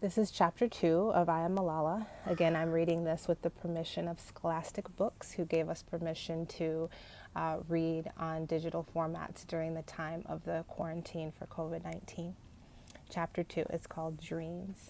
This is chapter 2 of I Am Malala. Again, I'm reading this with the permission of Scholastic Books, who gave us permission to read on digital formats during the time of the quarantine for COVID-19. Chapter 2 is called Dreams.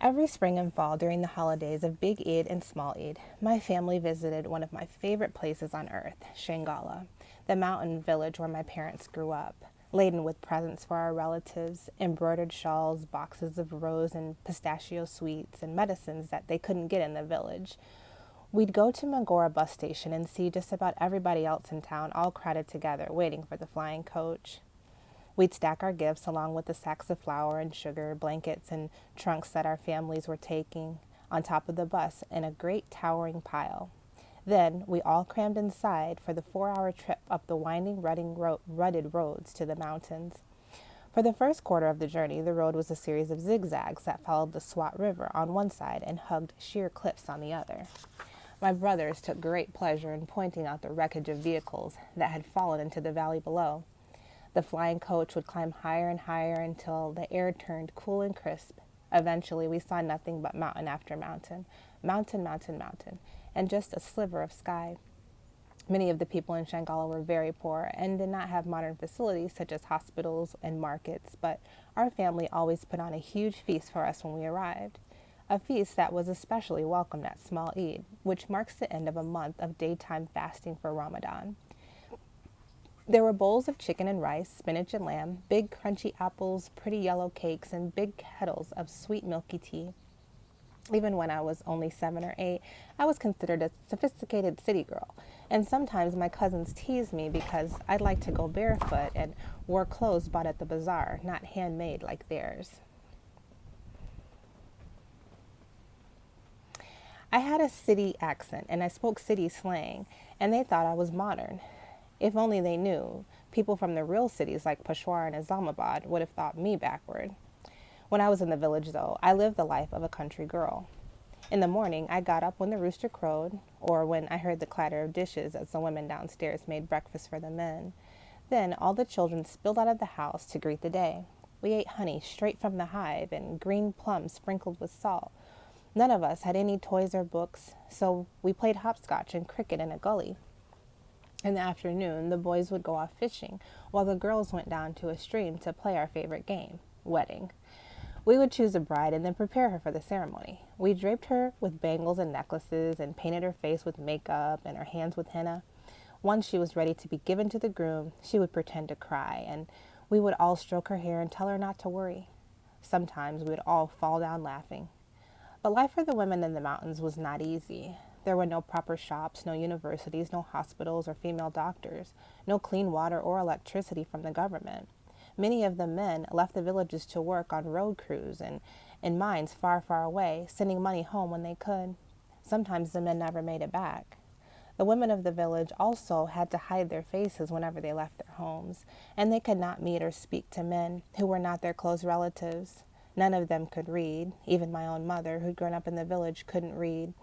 Every spring and fall during the holidays of Big Eid and Small Eid, my family visited one of my favorite places on earth, Sangala, the mountain village where my parents grew up, laden with presents for our relatives, embroidered shawls, boxes of rose and pistachio sweets, and medicines that they couldn't get in the village. We'd go to Magora bus station and see just about everybody else in town all crowded together, waiting for the flying coach. We'd stack our gifts along with the sacks of flour and sugar, blankets, and trunks that our families were taking on top of the bus in a great towering pile. Then we all crammed inside for the 4-hour trip up the winding, rutted roads to the mountains. For the first quarter of the journey, the road was a series of zigzags that followed the Swat River on one side and hugged sheer cliffs on the other. My brothers took great pleasure in pointing out the wreckage of vehicles that had fallen into the valley below. The flying coach would climb higher and higher until the air turned cool and crisp. Eventually, we saw nothing but mountain after mountain, mountain, and just a sliver of sky. Many of the people in Sangala were very poor and did not have modern facilities such as hospitals and markets, but our family always put on a huge feast for us when we arrived. A feast that was especially welcomed at Small Eid, which marks the end of a month of daytime fasting for Ramadan. There were bowls of chicken and rice, spinach and lamb, big crunchy apples, pretty yellow cakes, and big kettles of sweet milky tea. Even when I was only 7 or 8, I was considered a sophisticated city girl, and sometimes my cousins teased me because I liked to go barefoot and wore clothes bought at the bazaar, not handmade like theirs. I had a city accent, and I spoke city slang, and they thought I was modern. If only they knew, people from the real cities like Peshawar and Islamabad would have thought me backward. When I was in the village, though, I lived the life of a country girl. In the morning, I got up when the rooster crowed, or when I heard the clatter of dishes as the women downstairs made breakfast for the men. Then all the children spilled out of the house to greet the day. We ate honey straight from the hive and green plums sprinkled with salt. None of us had any toys or books, so we played hopscotch and cricket in a gully. In the afternoon, the boys would go off fishing, while the girls went down to a stream to play our favorite game, wedding. We would choose a bride and then prepare her for the ceremony. We draped her with bangles and necklaces and painted her face with makeup and her hands with henna. Once she was ready to be given to the groom, she would pretend to cry, and we would all stroke her hair and tell her not to worry. Sometimes we would all fall down laughing. But life for the women in the mountains was not easy. There were no proper shops, no universities, no hospitals or female doctors, no clean water or electricity from the government. Many of the men left the villages to work on road crews and in mines far, far away, sending money home when they could. Sometimes the men never made it back. The women of the village also had to hide their faces whenever they left their homes, and they could not meet or speak to men who were not their close relatives. None of them could read. Even my own mother, who'd grown up in the village, couldn't read.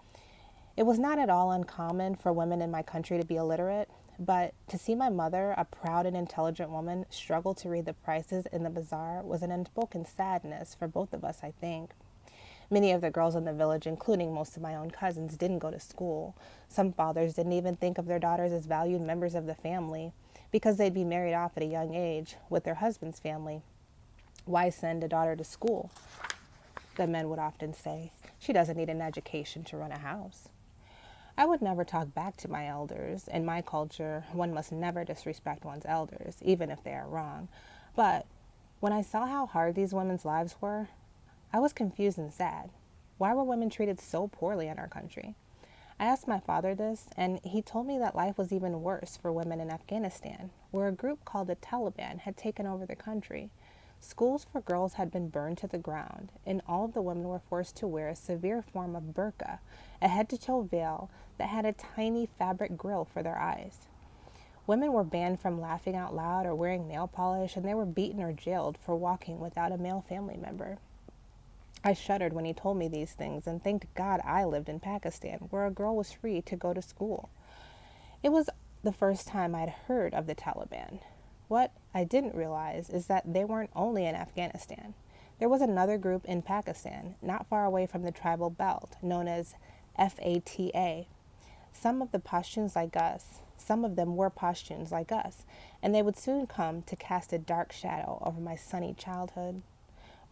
It was not at all uncommon for women in my country to be illiterate, but to see my mother, a proud and intelligent woman, struggle to read the prices in the bazaar was an unspoken sadness for both of us, I think. Many of the girls in the village, including most of my own cousins, didn't go to school. Some fathers didn't even think of their daughters as valued members of the family because they'd be married off at a young age with their husband's family. Why send a daughter to school? The men would often say, she doesn't need an education to run a house. I would never talk back to my elders. In my culture, one must never disrespect one's elders, even if they are wrong. But when I saw how hard these women's lives were, I was confused and sad. Why were women treated so poorly in our country? I asked my father this, and he told me that life was even worse for women in Afghanistan, where a group called the Taliban had taken over the country. Schools for girls had been burned to the ground, and all of the women were forced to wear a severe form of burqa, a head-to-toe veil that had a tiny fabric grill for their eyes. Women were banned from laughing out loud or wearing nail polish, and they were beaten or jailed for walking without a male family member. I shuddered when he told me these things and thanked God I lived in Pakistan, where a girl was free to go to school. It was the first time I'd heard of the Taliban. What I didn't realize is that they weren't only in Afghanistan. There was another group in Pakistan, not far away from the tribal belt, known as FATA. Some of them were Pashtuns like us, and they would soon come to cast a dark shadow over my sunny childhood.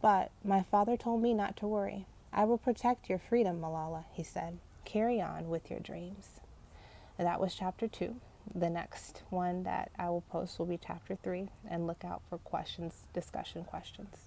But my father told me not to worry. I will protect your freedom, Malala, he said. Carry on with your dreams. And that was chapter 2. The next one that I will post will be chapter 3, and look out for questions, discussion questions.